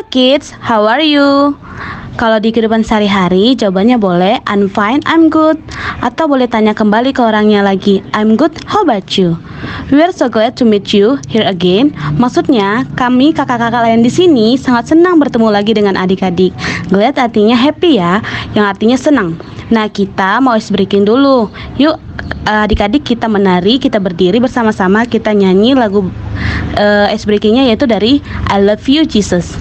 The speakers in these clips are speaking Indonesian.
Halo kids, how are you? Kalau di kehidupan sehari-hari, jawabannya boleh I'm fine, I'm good. Atau boleh tanya kembali ke orangnya lagi, I'm good, how about you? We are so glad to meet you here again. Maksudnya, kami kakak-kakak lain di sini sangat senang bertemu lagi dengan adik-adik. Glad artinya happy ya, yang artinya senang. Nah, kita mau ice breaking dulu. Yuk, adik-adik kita menari, kita berdiri bersama-sama, kita nyanyi lagu ice breakingnya yaitu dari I Love You Jesus.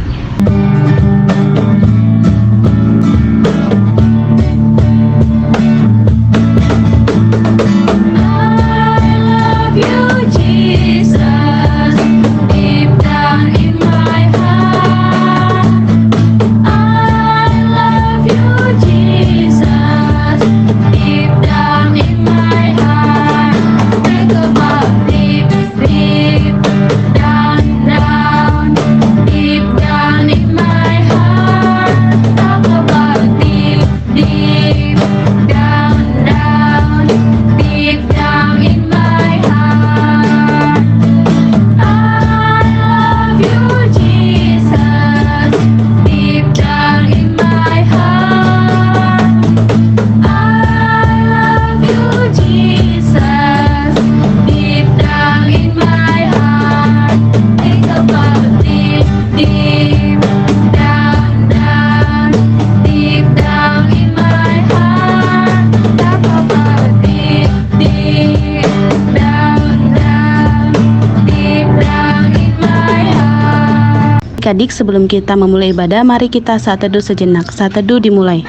Adik, sebelum kita memulai ibadah, mari kita saat teduh sejenak. Saat teduh dimulai.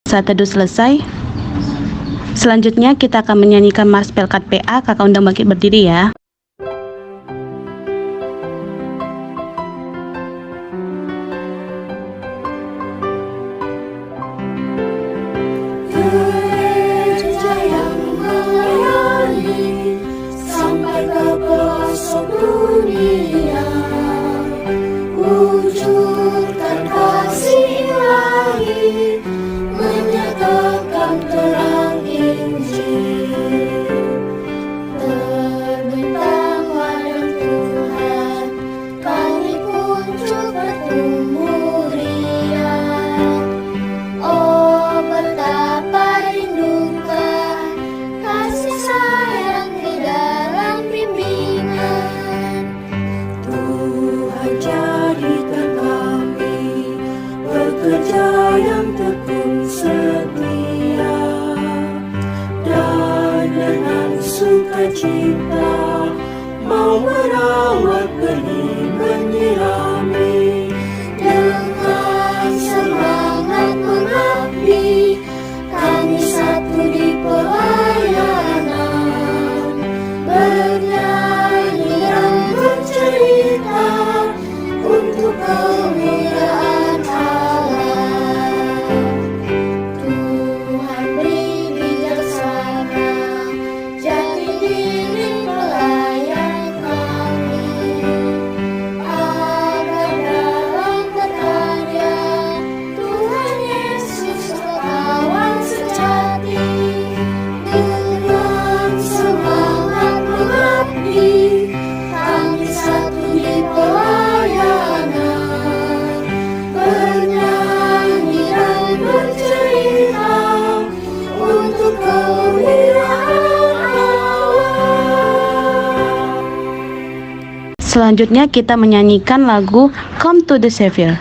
Saat teduh selesai, selanjutnya kita akan menyanyikan Mars Pelkat PA. Kakak undang bangkit berdiri ya. Wujudkan kasih ilahi, menyatakan terang Injil. Terbentang wadah Tuhan, kami pun coba tumbuh riang. Oh, betapa rindukan kasih sayang di dalam bimbingan. Tuhan jadikan kami pekerja yang tekun setia, dan dengan sukacita mau merawat benih menyirami. Dengan semangat mengabdi, kami satu di pelayanan, bernyanyi dan bercerita untuk kemuliaan Allah. Tuhan beri bijaksana, jati diri pelayan kami, agar dalam berkarya Tuhan Yesus kawan sejati. Dengan semangat mengabdi, kami satu di pelayanan, bernyanyi dan bercerita untuk kemuliaan Allah. Selanjutnya kita menyanyikan lagu Come to the Savior.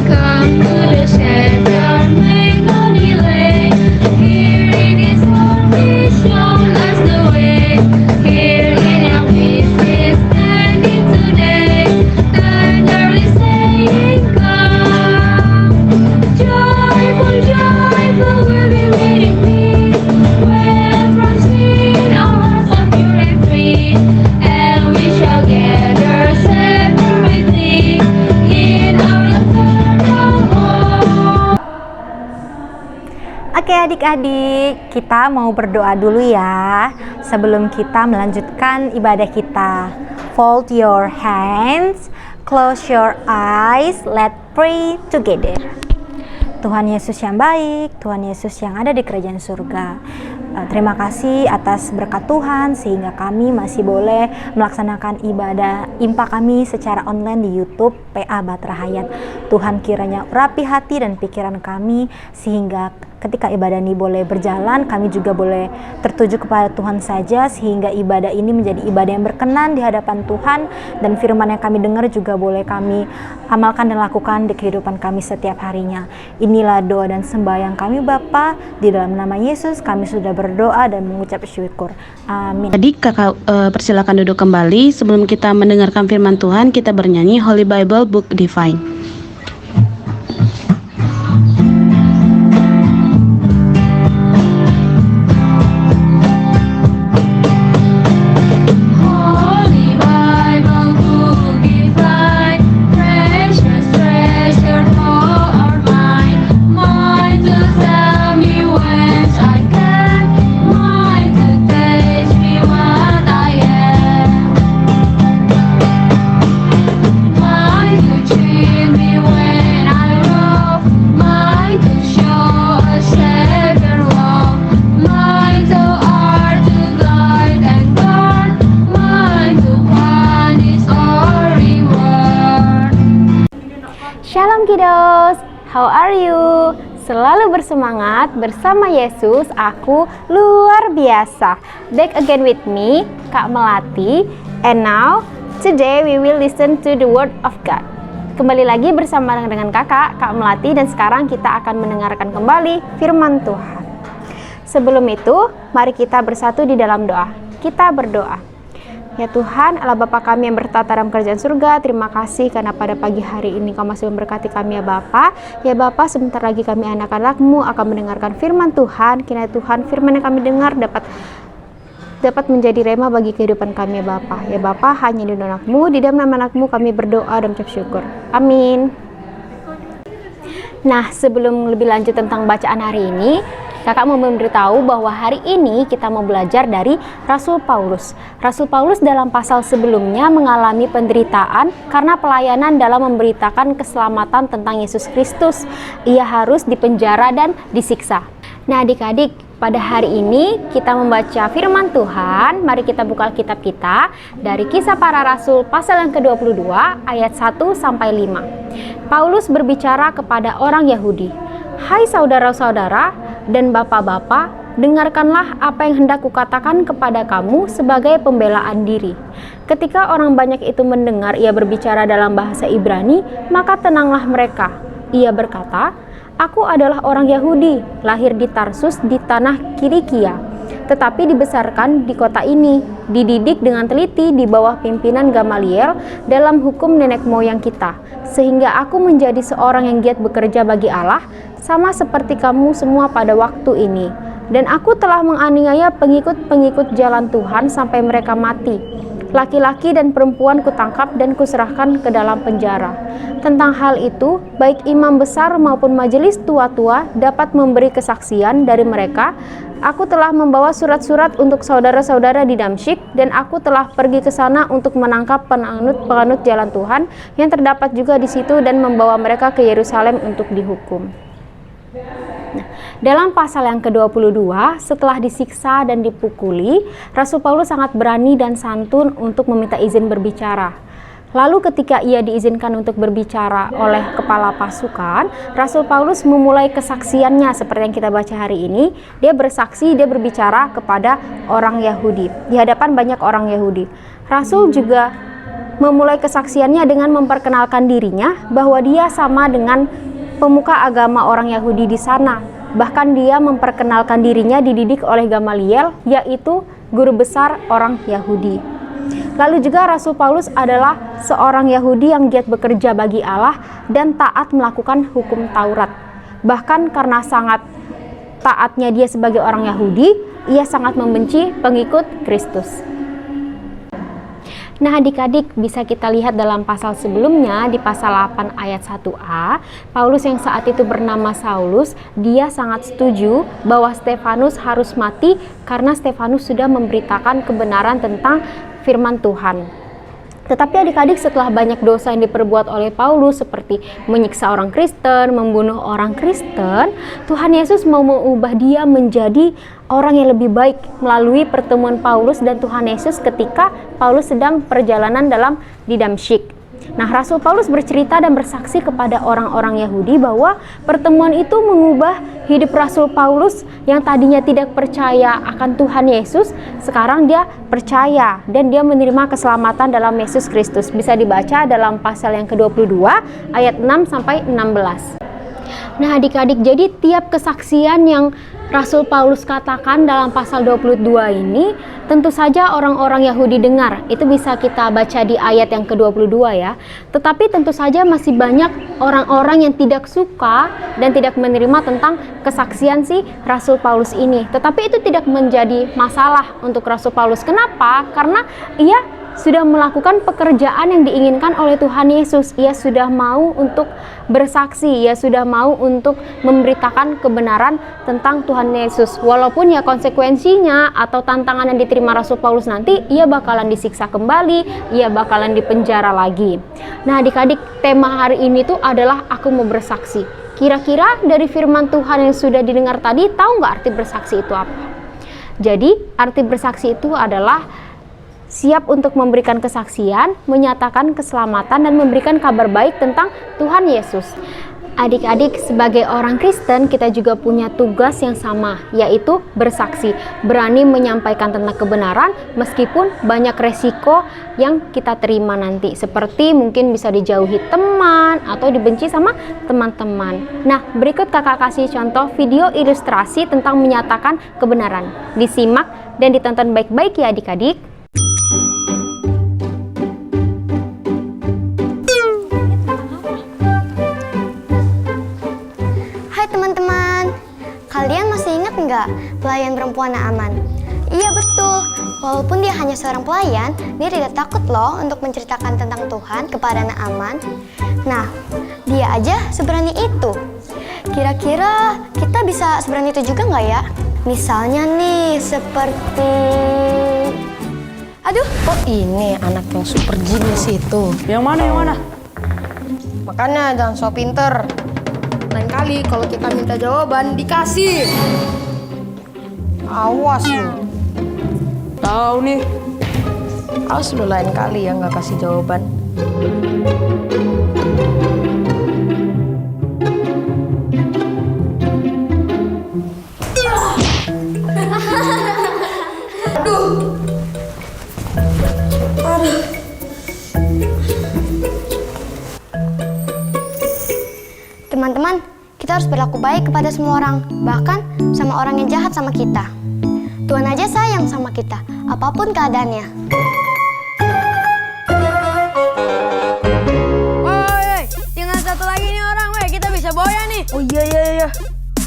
Come to the Savior, make no delay. Here in His heart, He shows us the way. Here in our midst, He's standing today, tenderly saying, "Come." Joyful, joyful, we'll be waiting here, where from sin our hearts are pure and free, and we shall gather separately in our eternal home. Oke adik-adik, kita mau berdoa dulu ya sebelum kita melanjutkan ibadah kita. Fold your hands, close your eyes, let's pray together. Tuhan Yesus yang baik, Tuhan Yesus yang ada di kerajaan surga, terima kasih atas berkat Tuhan sehingga kami masih boleh melaksanakan ibadah impa kami secara online di YouTube PA Batra Hayat. Tuhan kiranya urapi hati dan pikiran kami sehingga ketika ibadah ini boleh berjalan, kami juga boleh tertuju kepada Tuhan saja sehingga ibadah ini menjadi ibadah yang berkenan di hadapan Tuhan, dan firman yang kami dengar juga boleh kami amalkan dan lakukan di kehidupan kami setiap harinya. Inilah doa dan sembahyang kami Bapa, di dalam nama Yesus kami sudah berdoa dan mengucap syukur. Amin. Tadi kakak persilakan duduk kembali. Sebelum kita mendengarkan firman Tuhan, kita bernyanyi Holy Bible Book Divine. Holy Bible book divine, precious treasure for our mind. Mine to tell me whence I came, mine to teach me what I am, mine to treat me when I roam, mine to show a Savior love, mine to art to guide and guard, mine to punish or reward. Shalom kiddos, how are you? Selalu bersemangat bersama Yesus, aku luar biasa. Back again with me, Kak Melati. And now, today we will listen to the word of God. Kembali lagi bersama dengan kakak, Kak Melati, dan sekarang kita akan mendengarkan kembali firman Tuhan. Sebelum itu, mari kita bersatu di dalam doa. Kita berdoa. Ya Tuhan, Allah Bapa kami yang bertata dalam kerajaan surga, terima kasih karena pada pagi hari ini Kau masih memberkati kami ya Bapa. Ya Bapa, sebentar lagi kami anak-anak-Mu akan mendengarkan firman Tuhan. Kiranya Tuhan, firman yang kami dengar dapat menjadi rema bagi kehidupan kami ya Bapa. Ya Bapa, hanya di dalam Anak-Mu, di dalam nama Anak-Mu kami berdoa dan mengucap syukur. Amin. Nah, sebelum lebih lanjut tentang bacaan hari ini, kakak mau memberitahu bahwa hari ini kita mau belajar dari Rasul Paulus. Rasul Paulus dalam pasal sebelumnya mengalami penderitaan karena pelayanan dalam memberitakan keselamatan tentang Yesus Kristus. Ia harus dipenjara dan disiksa. Nah adik-adik, pada hari ini kita membaca firman Tuhan. Mari kita buka Alkitab kita dari Kisah Para Rasul pasal yang ke-22 ayat 1 sampai 5. Paulus berbicara kepada orang Yahudi. Hai saudara-saudara dan bapak-bapak, dengarkanlah apa yang hendak kukatakan kepada kamu sebagai pembelaan diri. Ketika orang banyak itu mendengar ia berbicara dalam bahasa Ibrani, maka tenanglah mereka. Ia berkata, aku adalah orang Yahudi, lahir di Tarsus di tanah Kilikia, tetapi dibesarkan di kota ini, dididik dengan teliti di bawah pimpinan Gamaliel dalam hukum nenek moyang kita, sehingga aku menjadi seorang yang giat bekerja bagi Allah, sama seperti kamu semua pada waktu ini. Dan aku telah menganiaya pengikut-pengikut jalan Tuhan sampai mereka mati. Laki-laki dan perempuan kutangkap dan kuserahkan ke dalam penjara. Tentang hal itu, baik imam besar maupun majelis tua-tua dapat memberi kesaksian dari mereka. Aku telah membawa surat-surat untuk saudara-saudara di Damsyik, dan aku telah pergi ke sana untuk menangkap penganut jalan Tuhan yang terdapat juga di situ dan membawa mereka ke Yerusalem untuk dihukum. Dalam pasal yang ke-22, setelah disiksa dan dipukuli, Rasul Paulus sangat berani dan santun untuk meminta izin berbicara. Lalu ketika ia diizinkan untuk berbicara oleh kepala pasukan, Rasul Paulus memulai kesaksiannya seperti yang kita baca hari ini. Dia bersaksi, dia berbicara kepada orang Yahudi, di hadapan banyak orang Yahudi. Rasul juga memulai kesaksiannya dengan memperkenalkan dirinya bahwa dia sama dengan pemuka agama orang Yahudi di sana. Bahkan dia memperkenalkan dirinya dididik oleh Gamaliel, yaitu guru besar orang Yahudi. Lalu juga Rasul Paulus adalah seorang Yahudi yang giat bekerja bagi Allah dan taat melakukan hukum Taurat. Bahkan karena sangat taatnya dia sebagai orang Yahudi, ia sangat membenci pengikut Kristus. Nah adik-adik, bisa kita lihat dalam pasal sebelumnya, di pasal 8 ayat 1a, Paulus yang saat itu bernama Saulus, dia sangat setuju bahwa Stefanus harus mati karena Stefanus sudah memberitakan kebenaran tentang firman Tuhan. Tetapi adik-adik, setelah banyak dosa yang diperbuat oleh Paulus seperti menyiksa orang Kristen, membunuh orang Kristen, Tuhan Yesus mau mengubah dia menjadi orang yang lebih baik melalui pertemuan Paulus dan Tuhan Yesus ketika Paulus sedang perjalanan di Damsyik. Nah, Rasul Paulus bercerita dan bersaksi kepada orang-orang Yahudi bahwa pertemuan itu mengubah hidup Rasul Paulus yang tadinya tidak percaya akan Tuhan Yesus, sekarang dia percaya dan dia menerima keselamatan dalam Yesus Kristus. Bisa dibaca dalam pasal yang ke-22 ayat 6 sampai 16. Nah, adik-adik, jadi tiap kesaksian yang Rasul Paulus katakan dalam pasal 22 ini tentu saja orang-orang Yahudi dengar. Itu bisa kita baca di ayat yang ke-22 ya. Tetapi tentu saja masih banyak orang-orang yang tidak suka dan tidak menerima tentang kesaksian si Rasul Paulus ini. Tetapi itu tidak menjadi masalah untuk Rasul Paulus. Kenapa? Karena ia sudah melakukan pekerjaan yang diinginkan oleh Tuhan Yesus. Ia sudah mau untuk bersaksi, ia sudah mau untuk memberitakan kebenaran tentang Tuhan Yesus. Walaupun ya konsekuensinya atau tantangan yang diterima Rasul Paulus nanti, ia bakalan disiksa kembali, ia bakalan dipenjara lagi. Nah, adik-adik, tema hari ini tuh adalah aku mau bersaksi. Kira-kira dari firman Tuhan yang sudah didengar tadi, tahu nggak arti bersaksi itu apa? Jadi, arti bersaksi itu adalah siap untuk memberikan kesaksian, menyatakan keselamatan, dan memberikan kabar baik tentang Tuhan Yesus. Adik-adik, sebagai orang Kristen, kita juga punya tugas yang sama, yaitu bersaksi, berani menyampaikan tentang kebenaran meskipun banyak resiko yang kita terima nanti, seperti mungkin bisa dijauhi teman atau dibenci sama teman-teman. Nah, berikut kakak kasih contoh video ilustrasi tentang menyatakan kebenaran. Disimak dan ditonton baik-baik ya adik-adik. Kalian masih ingat nggak pelayan perempuan Naaman? Iya betul, walaupun dia hanya seorang pelayan, dia tidak takut loh untuk menceritakan tentang Tuhan kepada Naaman. Nah, dia aja seberani itu. Kira-kira kita bisa seberani itu juga nggak ya? Misalnya nih, seperti... Aduh, Oh ini anak yang super genius itu. Yang mana? Makanya jangan so pinter. Lain kali kalau kita minta jawaban dikasih. Awas lu. Tahu nih. Awas lu lain kali ya nggak kasih jawaban. teman-teman, kita harus berlaku baik kepada semua orang, bahkan sama orang yang jahat sama kita. Tuhan aja sayang sama kita, apapun keadaannya. Woi, tinggal satu lagi nih orang, weh, kita bisa boya nih. Oh iya.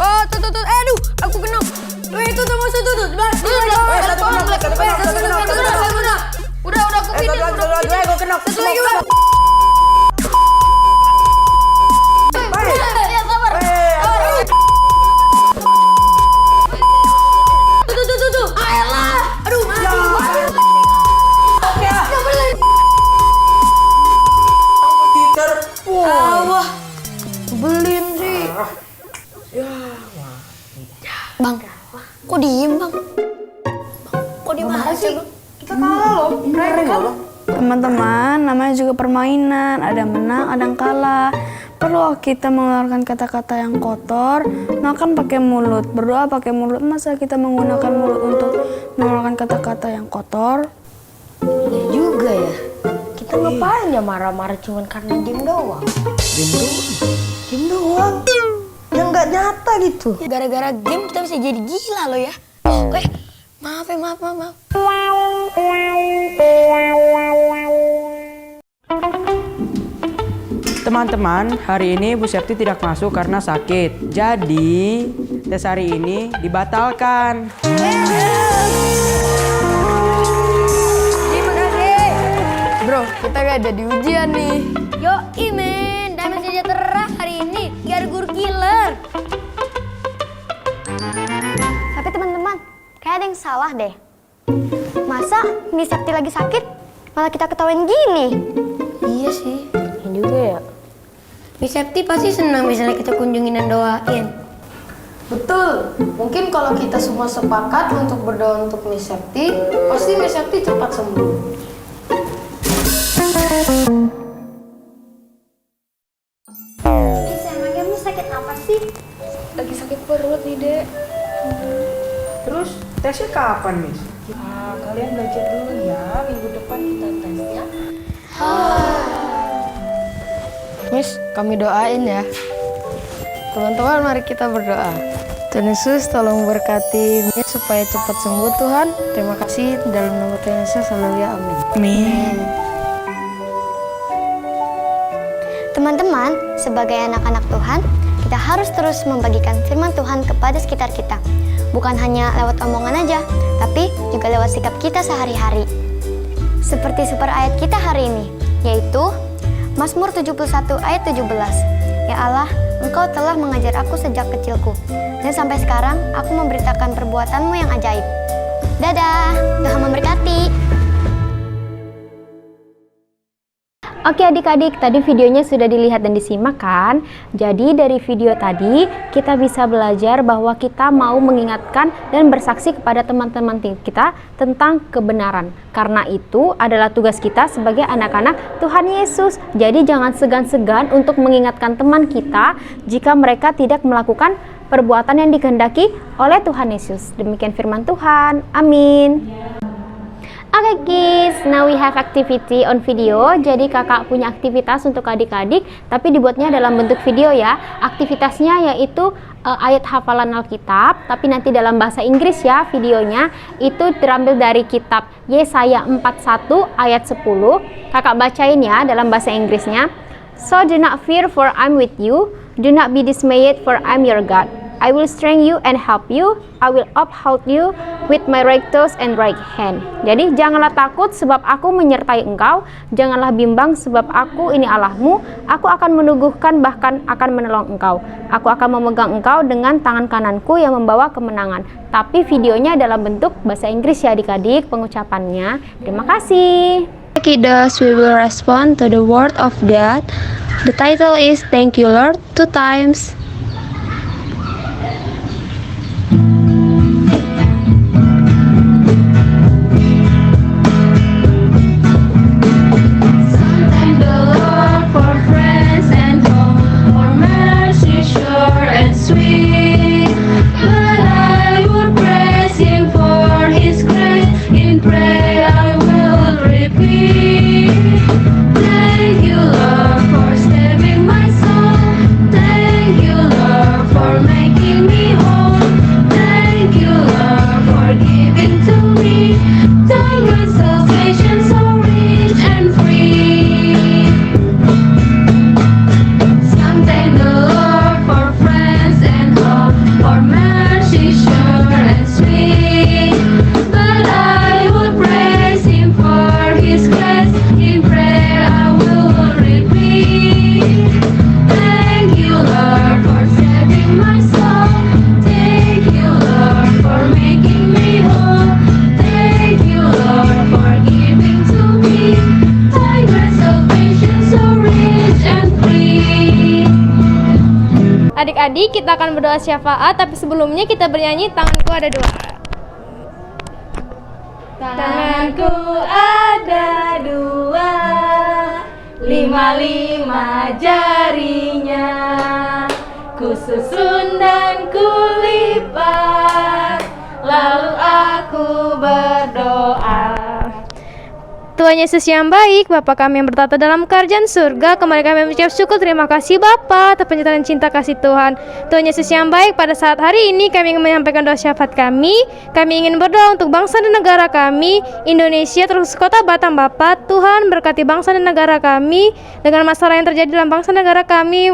Oh, tuh, aduh, aku kena. Weh, tuh, musuh tuh. Udah, aku finish. Gue kena. Satu lagi, weh. Tuh. Ayolah. Aduh, Wah, belin sih. Bang, kok diem bang? Kok diem aja bang? Kita kalah loh. Teman-teman, namanya juga permainan, ada menang, ada yang kalah. Perlu kita mengeluarkan kata-kata yang kotor, makan pakai mulut, berdoa pakai mulut. Masa kita menggunakan mulut untuk mengeluarkan kata-kata yang kotor? Iya juga ya. Kita ngapain ya marah-marah cuman karena game doang? Game doang. Yang nggak nyata gitu. Gara-gara game kita bisa jadi gila loh ya. Weh, maaf. Teman-teman, hari ini Bu Septi tidak masuk karena sakit. Jadi, tes hari ini dibatalkan. Terima kasih. Bro, kita gak jadi ujian nih. Yo, men, damai sejahtera hari ini, biar guru killer. Tapi teman-teman, kayak ada yang salah deh. Masa Miss Septi lagi sakit, malah kita ketawain gini. Iya sih. Ini juga ya. Miss Septi pasti senang misalnya kita kunjungin dan doain. Betul. Mungkin kalau kita semua sepakat untuk berdoa untuk Miss Septi, pasti Miss Septi cepat sembuh. Emangnya Miss sakit apa sih? Lagi sakit perut nih, Dek. Terus tesnya kapan, Miss? Kalian belajar dulu ya, minggu depan kita tes ya. Miss, kami doain ya. Teman-teman, mari kita berdoa. Tuhan Yesus, tolong berkati Miss supaya cepat sembuh Tuhan. Terima kasih dalam nama Tuhan Yesus. Haleluya, amin. Amin. Teman-teman, sebagai anak-anak Tuhan, kita harus terus membagikan firman Tuhan kepada sekitar kita. Bukan hanya lewat omongan aja, tapi juga lewat sikap kita sehari-hari. Seperti super ayat kita hari ini, yaitu Mazmur 71 ayat 17. Ya Allah, Engkau telah mengajar aku sejak kecilku, dan sampai sekarang aku memberitakan perbuatanmu yang ajaib. Dadah, Tuhan memberkati. Oke adik-adik, tadi videonya sudah dilihat dan disimak kan? Jadi dari video tadi kita bisa belajar bahwa kita mau mengingatkan dan bersaksi kepada teman-teman kita tentang kebenaran. Karena itu adalah tugas kita sebagai anak-anak Tuhan Yesus. Jadi jangan segan-segan untuk mengingatkan teman kita jika mereka tidak melakukan perbuatan yang dikehendaki oleh Tuhan Yesus. Demikian firman Tuhan. Amin. Oke guys, now we have activity on video. Jadi kakak punya aktivitas untuk adik-adik, tapi dibuatnya dalam bentuk video ya. Aktivitasnya yaitu ayat hafalan Alkitab, tapi nanti dalam bahasa Inggris ya videonya. Itu terambil dari kitab Yesaya 41 ayat 10. Kakak bacain ya dalam bahasa Inggrisnya. So do not fear, for I'm with you. Do not be dismayed, for I'm your God. I will strengthen you and help you. I will uphold you with my righteous and right hand. Jadi janganlah takut sebab aku menyertai engkau. Janganlah bimbang sebab aku ini Allahmu. Aku akan meneguhkan bahkan akan menolong engkau. Aku akan memegang engkau dengan tangan kananku yang membawa kemenangan. Tapi videonya dalam bentuk bahasa Inggris ya adik-adik pengucapannya. Terima kasih. Kiddos, we will respond to the word of God. The title is Thank You Lord 2 times. Adik-adik, kita akan berdoa syafaat, tapi sebelumnya kita bernyanyi Tanganku Ada Dua. Tanganku ada dua, 5 jarinya, ku susun dan ku lipat, lalu aku berdoa. Tuhan Yesus yang baik, Bapa kami yang bertata dalam kerajaan surga, kembali kami mengucap syukur, terima kasih Bapa atas penyertaan cinta kasih Tuhan. Tuhan Yesus yang baik, pada saat hari ini kami ingin menyampaikan doa syafaat kami. Kami ingin berdoa untuk bangsa dan negara kami, Indonesia terus kota Batam Bapa. Tuhan berkati bangsa dan negara kami dengan masalah yang terjadi dalam bangsa dan negara kami,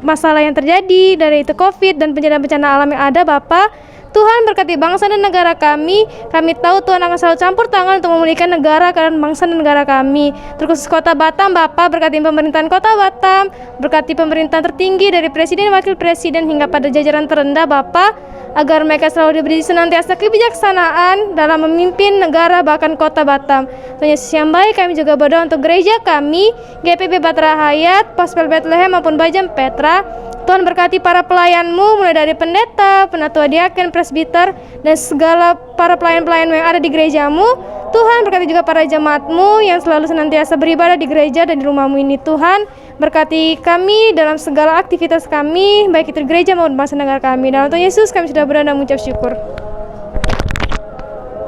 masalah yang terjadi dari itu COVID dan bencana-bencana alam yang ada Bapa. Tuhan berkati bangsa dan negara kami. Kami tahu Tuhan akan selalu campur tangan untuk memulihkan negara dan bangsa dan negara kami. Terkhusus Kota Batam, Bapak berkati pemerintahan Kota Batam, berkati pemerintahan tertinggi dari Presiden, Wakil Presiden hingga pada jajaran terendah Bapak, agar mereka selalu diberi senantiasa kebijaksanaan dalam memimpin negara bahkan Kota Batam. Tuhan Yesus yang baik, kami juga berdoa untuk gereja kami, GPP Batra Hayat, Pospel Bethlehem maupun Bajam Petra. Tuhan berkati para pelayan-Mu mulai dari pendeta, penatua diaken, presbiter, dan segala para pelayan-pelayan yang ada di gereja-Mu. Tuhan berkati juga para jemaat-Mu yang selalu senantiasa beribadah di gereja dan di rumah-Mu ini. Tuhan berkati kami dalam segala aktivitas kami, baik itu di gereja maupun bangsa negara kami. Dalam Tuhan Yesus kami sudah berdoa dan mengucap syukur.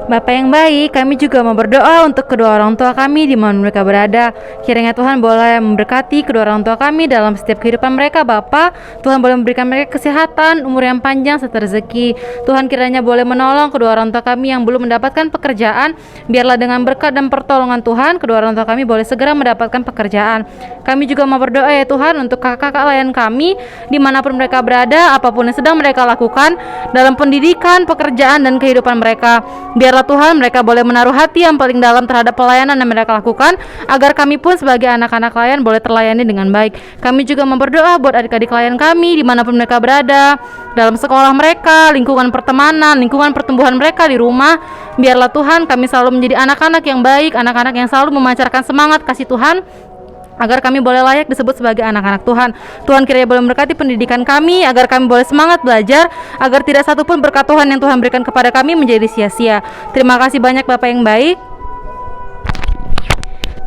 Bapa yang baik, kami juga mau berdoa untuk kedua orang tua kami di mana mereka berada. Kiranya Tuhan boleh memberkati kedua orang tua kami dalam setiap kehidupan mereka, Bapa. Tuhan boleh memberikan mereka kesehatan, umur yang panjang, serta rezeki. Tuhan kiranya boleh menolong kedua orang tua kami yang belum mendapatkan pekerjaan. Biarlah dengan berkat dan pertolongan Tuhan, kedua orang tua kami boleh segera mendapatkan pekerjaan. Kami juga mau berdoa ya Tuhan untuk kakak-kakak layan kami, dimanapun mereka berada, apapun yang sedang mereka lakukan dalam pendidikan, pekerjaan, dan kehidupan mereka. Biarlah Tuhan mereka boleh menaruh hati yang paling dalam terhadap pelayanan yang mereka lakukan, agar kami pun sebagai anak-anak klien boleh terlayani dengan baik. Kami juga berdoa buat adik-adik klien kami dimanapun mereka berada, dalam sekolah mereka, lingkungan pertemanan, lingkungan pertumbuhan mereka di rumah. Biarlah Tuhan kami selalu menjadi anak-anak yang baik, anak-anak yang selalu memancarkan semangat kasih Tuhan, agar kami boleh layak disebut sebagai anak-anak Tuhan. Tuhan kiranya boleh memberkati pendidikan kami, agar kami boleh semangat belajar, agar tidak satupun berkat Tuhan yang Tuhan berikan kepada kami menjadi sia-sia. Terima kasih banyak Bapak yang baik.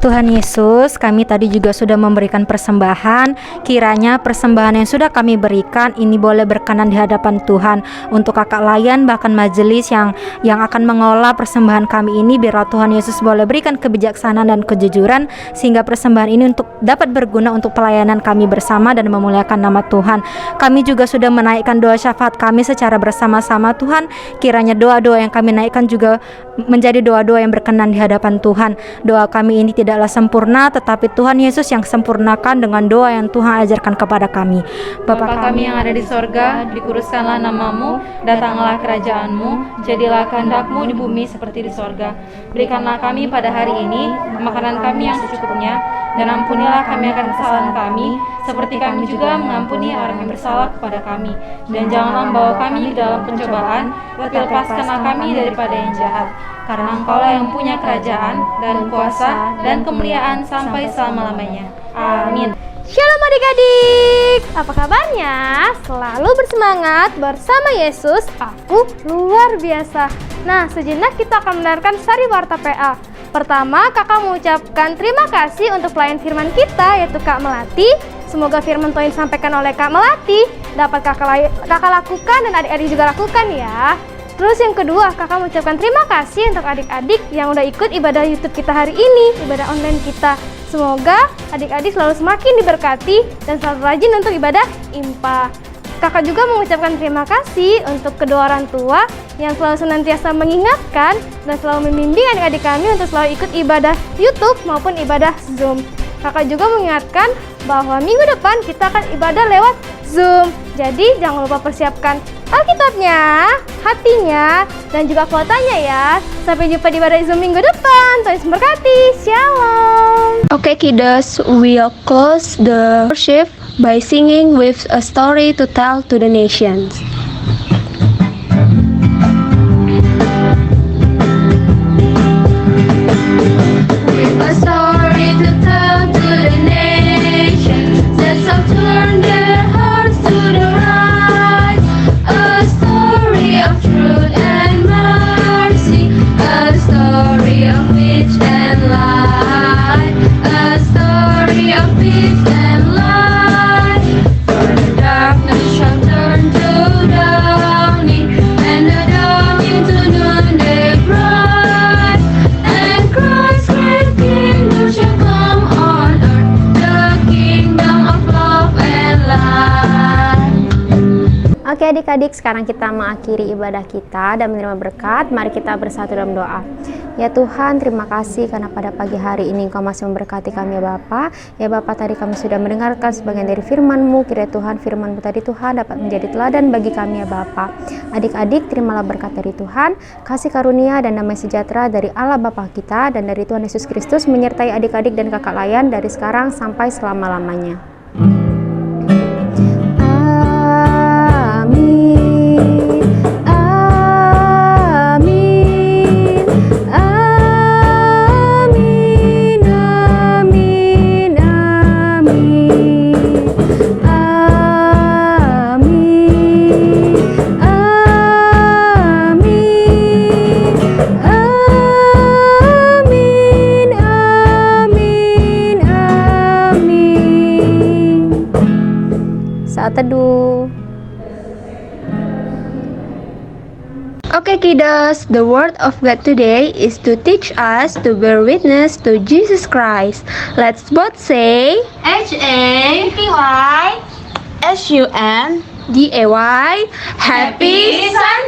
Tuhan Yesus, kami tadi juga sudah memberikan persembahan. Kiranya persembahan yang sudah kami berikan ini boleh berkenan di hadapan Tuhan. Untuk kakak layan bahkan majelis yang akan mengolah persembahan kami ini, biarlah Tuhan Yesus boleh berikan kebijaksanaan dan kejujuran, sehingga persembahan ini untuk dapat berguna untuk pelayanan kami bersama dan memuliakan nama Tuhan. Kami juga sudah menaikkan doa syafaat kami secara bersama-sama Tuhan. Kiranya doa-doa yang kami naikkan juga menjadi doa-doa yang berkenan di hadapan Tuhan. Doa kami ini tidaklah sempurna, tetapi Tuhan Yesus yang sempurnakan dengan doa yang Tuhan ajarkan kepada kami. Bapa kami yang ada di sorga, dikuduskanlah namamu, datanglah kerajaanmu, jadilah kehendak-Mu di bumi seperti di sorga. Berikanlah kami pada hari ini makanan kami yang secukupnya, dan ampunilah kami akan kesalahan kami, seperti kami juga mengampuni orang yang bersalah kepada kami. Dan janganlah membawa kami ke dalam pencobaan, tetapi lepaskanlah kami daripada yang jahat. Karena Engkaulah yang punya kerajaan dan kuasa dan kemuliaan sampai selama-lamanya. Amin. Shalom adik-adik, apa kabarnya? Selalu bersemangat bersama Yesus, aku luar biasa. Nah, sejenak kita akan mendengarkan Sari Warta PA. Pertama, kakak mengucapkan terima kasih untuk pelayan firman kita, yaitu Kak Melati. Semoga firman Tuhan disampaikan oleh Kak Melati dapat kakak lakukan dan adik-adik juga lakukan ya. Terus yang kedua, kakak mengucapkan terima kasih untuk adik-adik yang udah ikut ibadah YouTube kita hari ini, ibadah online kita. Semoga adik-adik selalu semakin diberkati dan selalu rajin untuk ibadah IMPA. Kakak juga mengucapkan terima kasih untuk kedua orang tua yang selalu senantiasa mengingatkan dan selalu membimbing adik-adik kami untuk selalu ikut ibadah YouTube maupun ibadah Zoom. Kakak juga mengingatkan bahwa minggu depan kita akan ibadah lewat Zoom. Jadi jangan lupa persiapkan Alkitabnya, hatinya, dan juga kuotanya ya. Sampai jumpa di ibadah Zoom minggu depan. Tuhan Yesus memberkati. Shalom. Okay, kiddos, we'll close the worship by singing with a story to tell to the nations. With a story to tell to the nations, let's all turn their hearts to the right. A story of truth and mercy, a story of peace and light, a story of peace and light. For the darkness shall turn to light. adik-adik, sekarang kita mengakhiri ibadah kita dan menerima berkat. Mari kita bersatu dalam doa. Ya Tuhan, terima kasih karena pada pagi hari ini Engkau masih memberkati kami ya Bapa. Ya Bapa, tadi kami sudah mendengarkan sebagian dari firman-Mu. Kiranya Tuhan, firman-Mu tadi Tuhan dapat menjadi teladan bagi kami ya Bapa. Adik-adik, terimalah berkat dari Tuhan, kasih karunia dan damai sejahtera dari Allah Bapa kita dan dari Tuhan Yesus Kristus menyertai adik-adik dan kakak layan dari sekarang sampai selama-lamanya. Saat teduh. Okay, kiddos, the word of God today is to teach us to bear witness to Jesus Christ. Let's both say HAPY SUNDAY. Happy Sunday!